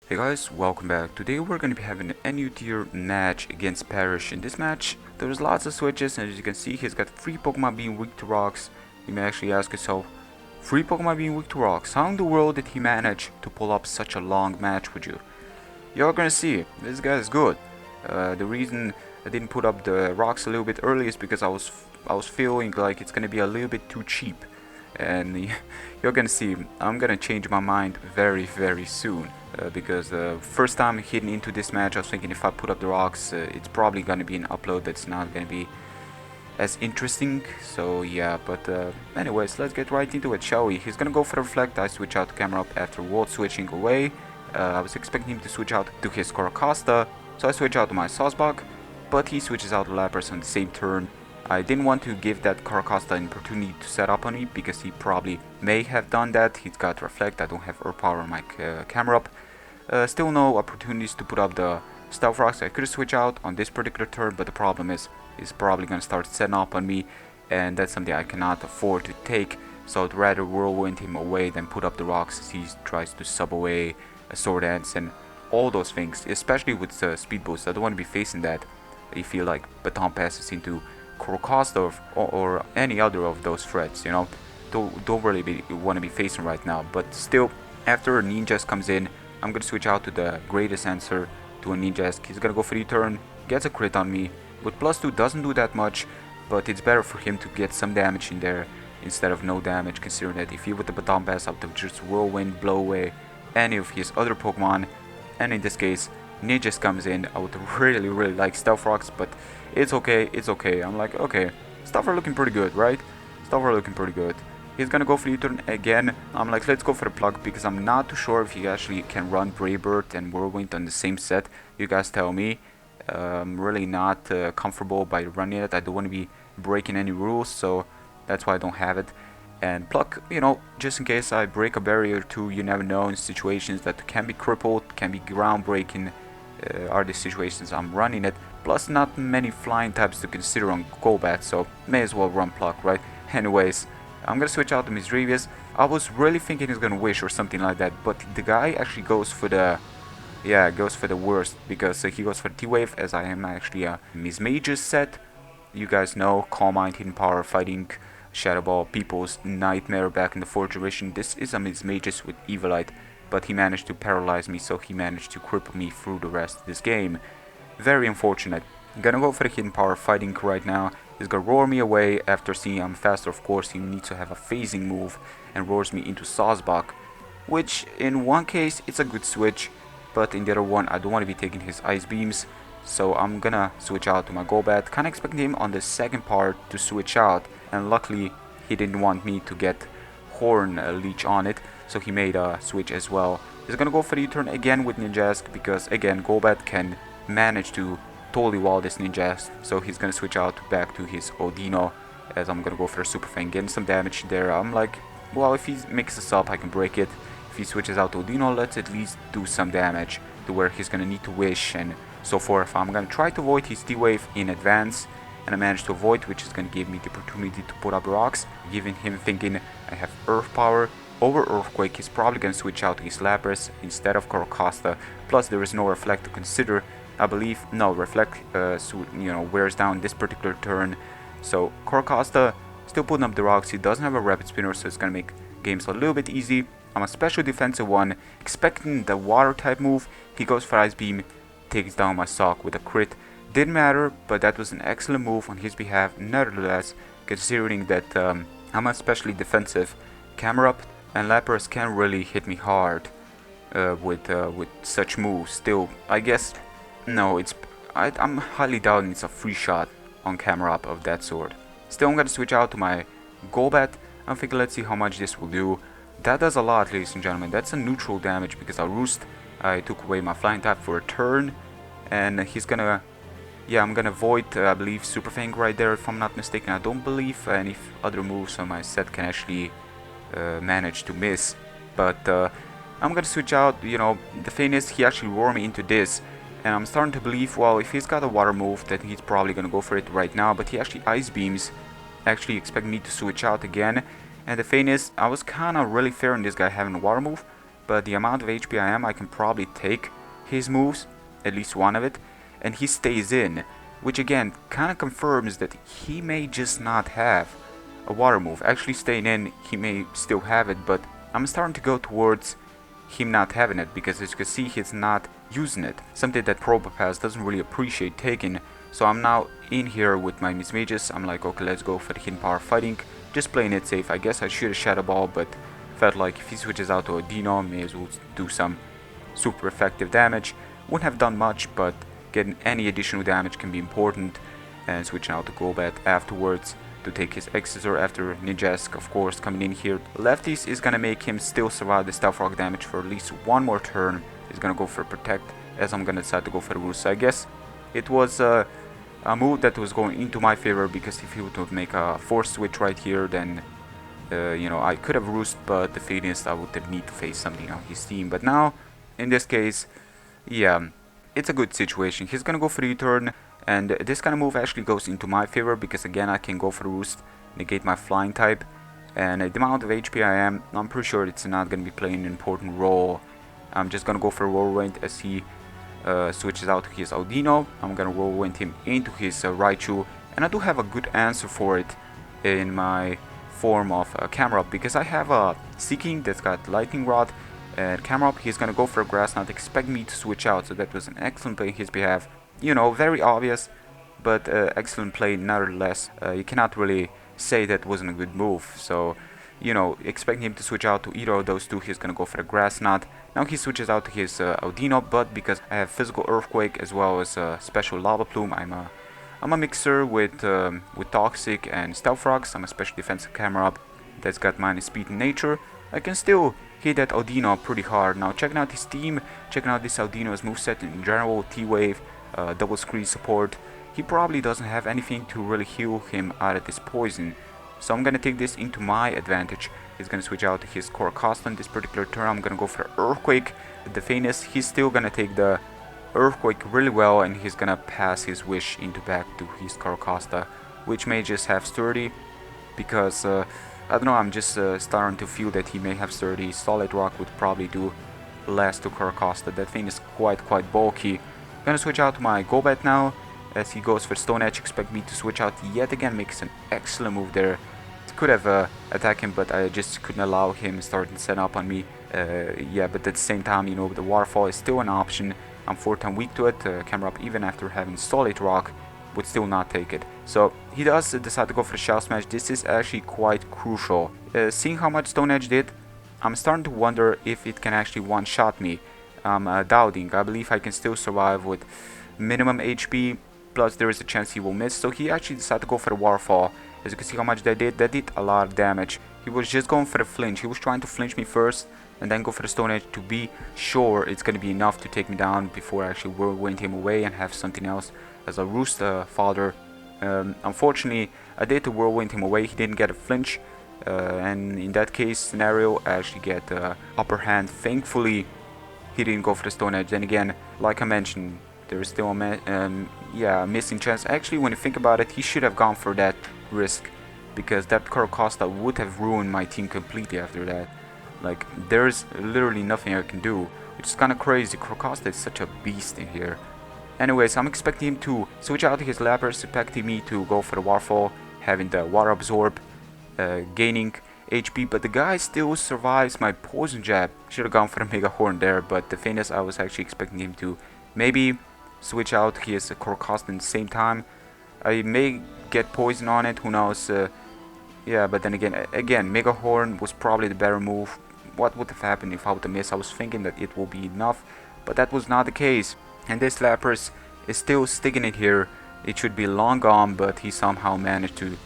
Hey guys, welcome back. Today we're going to be having an NU tier match against Parrish. In this match, there's lots of switches, and as you can see, he's got 3 Pokemon being weak to rocks. You may actually ask yourself, 3 Pokemon being weak to rocks? How in the world did he manage to pull up such a long match with you? You're gonna see, this guy is good. The reason I didn't put up the rocks a little bit early is because I was feeling like it's gonna be a little bit too cheap. And you're gonna see, I'm gonna change my mind very soon. Because the first time hitting into this match, I was thinking if I put up the rocks, it's probably gonna be an upload that's not gonna be as interesting. So yeah, but anyways, let's get right into it, shall we? He's gonna go for the reflect. I switch out to camera up after world switching away. I was expecting him to switch out to his Coracosta, so I switch out to my Saucebuck, but he switches out to Lapras on the same turn. I didn't want to give that Coracosta an opportunity to set up on me, because he probably may have done that. He's got reflect, I don't have Earth Power on my camera up. Still no opportunities to put up the Stealth Rocks. I could switch out on this particular turn, but the problem is he's probably gonna start setting up on me, and that's something I cannot afford to take. So I'd rather whirlwind him away than put up the rocks as he tries to sub away a Sword Dance and all those things, especially with the speed boost. I don't want to be facing that. I feel like baton passes into Coracosta or any other of those threats, you know. Don't really want to be facing right now. But still, after Ninjas comes in, I'm gonna switch out to the greatest answer to a Ninjask. He's gonna go for the turn, gets a crit on me. With +2 doesn't do that much, but it's better for him to get some damage in there instead of no damage, considering that if he with the baton pass up to just whirlwind, blow away any of his other Pokemon, and in this case Ninjas comes in. I would really like Stealth Rocks, but it's okay. I'm like, okay, stuff are looking pretty good, right? Stuff are looking pretty good. He's gonna go for U-turn again. I'm like, let's go for the plug, because I'm not too sure if he actually can run Brave Bird and Whirlwind on the same set. You guys tell me. I'm really not comfortable by running it. I don't want to be breaking any rules, so that's why I don't have it. And pluck, you know, just in case I break a barrier or two. You never know, in situations that can be crippled, can be ground breaking, are the situations I'm running it. Plus, not many flying types to consider on Golbat, so may as well run pluck, right? Anyways, I'm gonna switch out to Misdreavus. I was really thinking he's gonna wish or something like that, but the guy actually goes for the worst, because he goes for T-Wave, as I am actually a Mismagius set. You guys know, Calm Mind, Hidden Power, fighting Shadow Ball, people's nightmare back in the 4th generation. This is a Mismagius with Evilite, but he managed to paralyze me, so he managed to cripple me through the rest of this game. Very unfortunate. I'm gonna go for the Hidden Power fighting right now. He's gonna roar me away. After seeing I'm faster, of course, he needs to have a phasing move and roars me into Saucebuck, which in one case it's a good switch, but in the other one I don't want to be taking his Ice Beams, so I'm gonna switch out to my Golbat. Kinda expecting him on the second part to switch out, and luckily he didn't want me to get Horn Leech on it, so he made a switch as well. He's gonna go for the U-turn again with Ninjask, because again Golbat can manage to totally wall this Ninjask, so he's gonna switch out back to his Odino, as I'm gonna go for a Super Fang, getting some damage there. I'm like, well, if he mixes up I can break it. If he switches out to Odino, let's at least do some damage to where he's gonna need to wish and so forth. I'm gonna try to avoid his T-Wave in advance, and I managed to avoid, which is gonna give me the opportunity to put up rocks, giving him thinking I have Earth Power over Earthquake. He's probably gonna switch out to his Lapras instead of Coracosta. Plus there is no Reflect to consider. I believe no Reflect wears down this particular turn, so Coracosta still putting up the rocks. He doesn't have a Rapid Spinner, so it's gonna make games a little bit easy. I'm a special defensive one, expecting the water type move. He goes for Ice Beam, takes down my Sock with a crit. Didn't matter, but that was an excellent move on his behalf nevertheless, considering that I'm especially defensive. Camera up and Lapras can really hit me hard with such moves. Still, I guess no, I'm highly doubting it's a free shot on camera up of that sort. Still, I'm gonna switch out to my Golbat. I'm thinking, let's see how much this will do. That does a lot, ladies and gentlemen. That's a neutral damage, because I took away my flying type for a turn, and he's gonna, yeah, I'm gonna avoid, I believe, Super Fang right there, if I'm not mistaken. I don't believe any other moves on my set can actually manage to miss, but I'm gonna switch out. You know, the thing is, he actually roared me into this, and I'm starting to believe, well, if he's got a water move, then he's probably gonna go for it right now, but he actually Ice Beams, actually expecting me to switch out again. And the thing is, I was kinda really fair on this guy having a water move, but the amount of HP I am, I can probably take his moves, at least one of it, and he stays in, which again kind of confirms that he may just not have a water move. Actually staying in, he may still have it, but I'm starting to go towards him not having it, because as you can see, he's not using it, something that Probopass doesn't really appreciate taking. So I'm now in here with my Miss Mages. I'm like, okay, let's go for the hidden power fighting, just playing it safe. I guess I should have Shadow Ball, but felt like if he switches out to Odino, may as well do some super effective damage. Wouldn't have done much, but getting any additional damage can be important, and switching out to Golbat afterwards to take his Exeter after Ninjask, of course, coming in here. Lefties is gonna make him still survive the Stealth Rock damage for at least one more turn. He's gonna go for Protect, as I'm gonna decide to go for the Roost. So I guess it was a move that was going into my favor, because if he would make a force switch right here, then you know, I could have Roost, but the thing is I would have need to face something on his team. But now, in this case, yeah, it's a good situation. He's gonna go for U-turn, and this kind of move actually goes into my favor, because again I can go for Roost, negate my flying type, and the amount of HP I am, I'm pretty sure it's not gonna be playing an important role. I'm just gonna go for Whirlwind as he switches out to his Audino. I'm gonna Whirlwind him into his Raichu, and I do have a good answer for it in my form of Camera Up, because I have a Seeking that's got Lightning Rod, and Camera Up, he's gonna go for a Grass Knot, expect me to switch out, so that was an excellent play in his behalf. You know, very obvious, but excellent play nevertheless. You cannot really say that wasn't a good move. So, you know, expecting him to switch out to either of those two, he's gonna go for a Grass Knot. Now he switches out to his Audino, but because I have Physical Earthquake as well as Special Lava Plume, I'm a mixer with Toxic and Stealth Rocks. I'm a special defensive Camera Up that's got minus speed and nature. I can still hit that Audino pretty hard. Now checking out his team, checking out this Audino's moveset in general, T-Wave, double screen support. He probably doesn't have anything to really heal him out of this poison. So I'm gonna take this into my advantage. He's gonna switch out to his Coracosta in this particular turn. I'm gonna go for Earthquake. The thing is, he's still gonna take the Earthquake really well, and he's gonna pass his wish into back to his Coracosta, which may just have Sturdy, because I don't know, I'm just starting to feel that he may have Sturdy. Solid Rock would probably do less to Coracosta. That thing is quite bulky. Gonna switch out to my Golbat now, as he goes for Stone Edge. Expect me to switch out yet again, makes an excellent move there. Could have attacked him, but I just couldn't allow him starting to set up on me. Yeah, but at the same time, you know, the Waterfall is still an option. I'm 4-time weak to it. Camera Up, even after having Solid Rock, would still not take it. So he does decide to go for the Shell Smash. This is actually quite crucial. Seeing how much Stone Edge did, I'm starting to wonder if it can actually one-shot me. I'm doubting. I believe I can still survive with minimum HP, plus there is a chance he will miss. So he actually decided to go for the Waterfall. As you can see how much that did a lot of damage. He was just going for the flinch. He was trying to flinch me first, and then go for the Stone Edge to be sure it's going to be enough to take me down before I actually whirlwind him away and have something else as a Roost fodder. Unfortunately, I did to whirlwind him away. He didn't get a flinch, and in that case scenario, I actually get the upper hand. Thankfully, he didn't go for the Stone Edge. Then again, like I mentioned, there is still a missing chance. Actually, when you think about it, he should have gone for that risk, because that Coracosta would have ruined my team completely after that. Like, there's literally nothing I can do, which is kind of crazy. Coracosta is such a beast in here. Anyways, I'm expecting him to switch out to his Lapras, expecting me to go for the Waterfall, having the Water Absorb, gaining HP, but the guy still survives my Poison Jab. Should have gone for the Mega Horn there, but the thing is, I was actually expecting him to maybe switch out his Coracosta at the same time. I may get poison on it, who knows. Yeah, but then again, Mega Horn was probably the better move. What would have happened if I would have missed? I was thinking that it will be enough, but that was not the case. And this Lapras is still sticking it here. It should be long gone, but he somehow managed to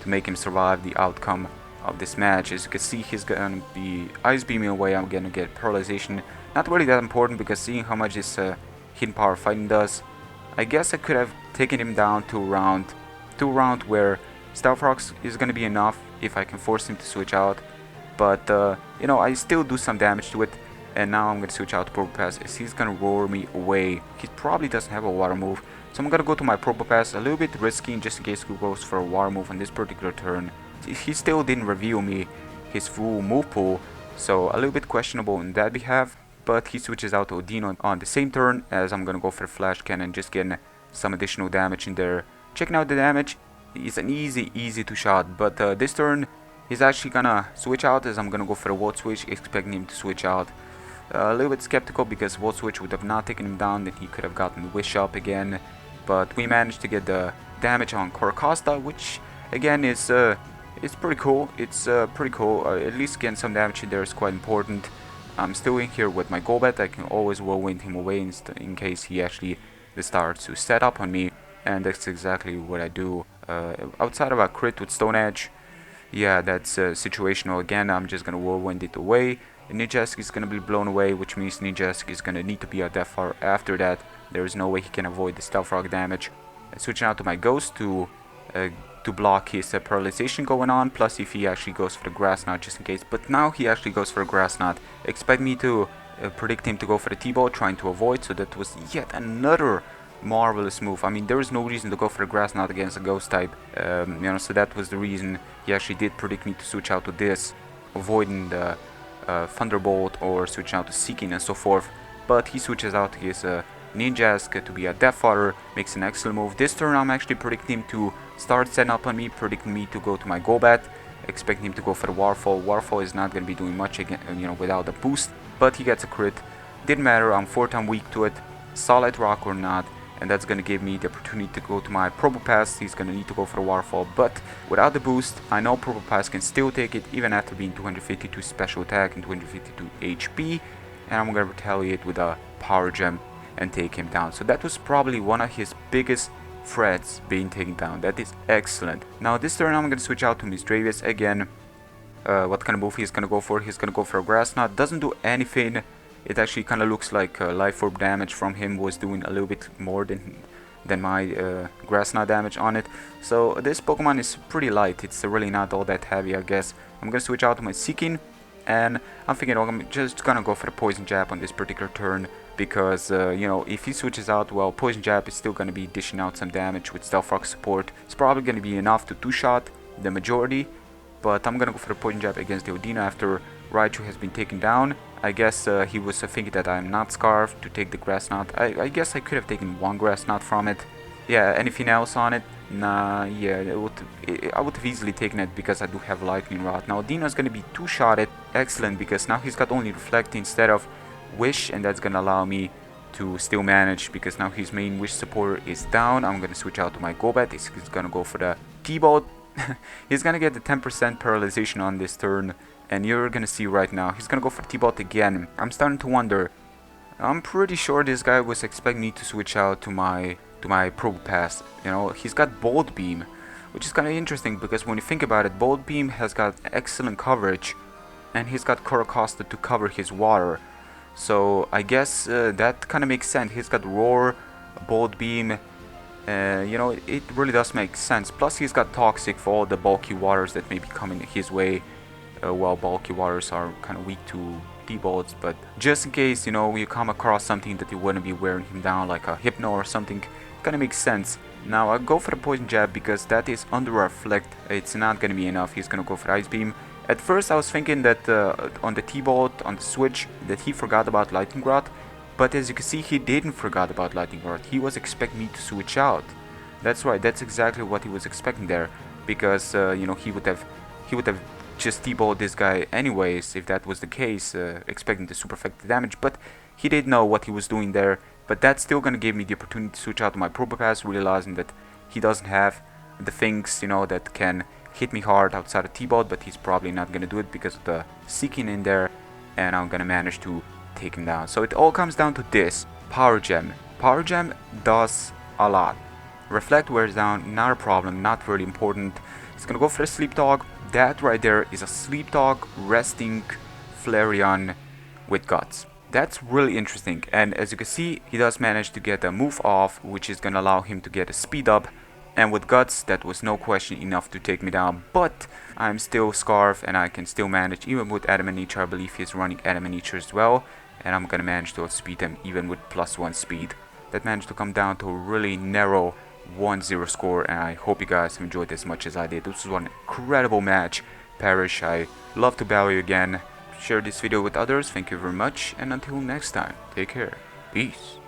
make him survive the outcome of this match. As you can see, he's gonna be Ice Beaming away. I'm gonna get Paralyzation. Not really that important, because seeing how much this hidden power fighting does, I guess I could have taken him down to round where Stealth Rocks is gonna be enough if I can force him to switch out. But you know, I still do some damage to it, and now I'm gonna switch out to Probopass as he's gonna roar me away. He probably doesn't have a water move, so I'm gonna go to my Probopass, a little bit risky just in case he goes for a water move on this particular turn. He still didn't reveal me his full move pool, So a little bit questionable in that behalf, but he switches out to Odino on the same turn as I'm gonna go for the flash cannon, just getting some additional damage in there. Checking out the damage, it's an easy two shot, but this turn he's actually gonna switch out as I'm gonna go for a Volt Switch, expecting him to switch out. A little bit skeptical because Volt Switch would have not taken him down, then he could have gotten Wish up again, but we managed to get the damage on Coracosta, which again is it's pretty cool. It's pretty cool. At least getting some damage in there is quite important. I'm still in here with my Golbat. I can always whirlwind him away in case he actually starts to set up on me, and that's exactly what I do. Outside of a crit with Stone Edge, yeah, that's situational again. I'm just gonna whirlwind it away. Ninjask is gonna be blown away, which means Ninjask is gonna need to be a Death Fire after that. There is no way he can avoid the Stealth Rock damage. Switching out to my Ghost to block his paralyzation going on, plus if he actually goes for the Grass Knot just in case. But now he actually goes for a Grass Knot. Expect me to predict him to go for the T-Bolt, trying to avoid, so that was yet another marvelous move. I mean, there is no reason to go for the Grass Knot against a Ghost type, so that was the reason he actually did predict me to switch out to this, avoiding the Thunderbolt or switching out to Seeking and so forth. But he switches out his Ninjask to be a Death Fodder, makes an excellent move. This turn I'm actually predicting him to start setting up on me, predicting me to go to my Golbat, expecting him to go for the Warfall. Warfall is not going to be doing much again, without the boost, but he gets a crit. Didn't matter, I'm 4-time weak to it, solid rock or not, and that's going to give me the opportunity to go to my Probopass. He's going to need to go for the Warfall, but without the boost, I know Probopass can still take it even after being 252 special attack and 252 HP, and I'm going to retaliate with a Power Gem and take him down. So that was probably one of his biggest threats being taken down. That is excellent. Now this turn I'm going to switch out to Misdreavus again. What kind of move he's going to go for? He's going to go for a Grass Knot. Doesn't do anything. It actually kind of looks like Life Orb damage from him was doing a little bit more than my Grass Knot damage on it. So this Pokemon is pretty light. It's really not all that heavy, I guess. I'm going to switch out to my Seeking, and I'm thinking I'm just going to go for the Poison Jab on this particular turn, because if he switches out, well, Poison Jab is still going to be dishing out some damage with Stealth Rock support. It's probably going to be enough to two-shot the majority, but I'm going to go for the Poison Jab against the Odino after Raichu has been taken down. I guess he was thinking that I'm not Scarf to take the Grass Knot. I guess I could have taken one Grass Knot from it. Yeah, anything else on it? Nah, yeah, I would have easily taken it because I do have Lightning Rod. Now Odino's going to be two-shotted. Excellent, because now he's got only Reflect instead of Wish, and that's gonna allow me to still manage because now his main Wish support is down. I'm gonna switch out to my Golbat. He's gonna go for the T-Bolt. He's gonna get the 10% paralyzation on this turn, and you're gonna see right now he's gonna go for T-Bolt again. I'm starting to wonder. I'm pretty sure this guy was expecting me to switch out to my Probopass. He's got Bolt Beam, which is kind of interesting because when you think about it, Bolt Beam has got excellent coverage, and he's got Coracosta to cover his water. So I guess that kind of makes sense. He's got Roar, Bolt Beam, it really does make sense. Plus he's got Toxic for all the bulky waters that may be coming his way. Well, bulky waters are kind of weak to T-Bolts, but just in case, you come across something that you wouldn't be wearing him down, like a Hypno or something, kind of makes sense. Now I'll go for the Poison Jab because that is under Reflect. It's not going to be enough. He's going to go for Ice Beam. At first I was thinking that on the T-Bolt, on the switch, that he forgot about Lightning Rod, but as you can see, he didn't forget about Lightning Rod. He was expecting me to switch out. That's right, that's exactly what he was expecting there, because he would have just T-Bolt this guy anyways if that was the case, expecting the super effective damage, but he didn't know what he was doing there. But that's still gonna give me the opportunity to switch out to my Probopass, realizing that he doesn't have the things that can hit me hard outside of T-Bolt, but he's probably not gonna do it because of the Seeking in there, and I'm gonna manage to take him down. So it all comes down to this Power Gem. Power Gem does a lot. Reflect wears down, not a problem, not very important. It's gonna go for a Sleep Dog. That right there is a Sleep Dog resting Flareon with Guts. That's really interesting, and as you can see, he does manage to get a move off, which is gonna allow him to get a speed up. And with Guts, that was no question enough to take me down, but I'm still Scarf and I can still manage, even with Adamant Nature. I believe he's running Adamant Nature as well, and I'm gonna manage to outspeed him even with +1 speed. That managed to come down to a really narrow 1-0 score, and I hope you guys have enjoyed as much as I did. This was one incredible match. Parrish, I love to battle you again. share this video with others. Thank you very much, and until next time, take care. Peace.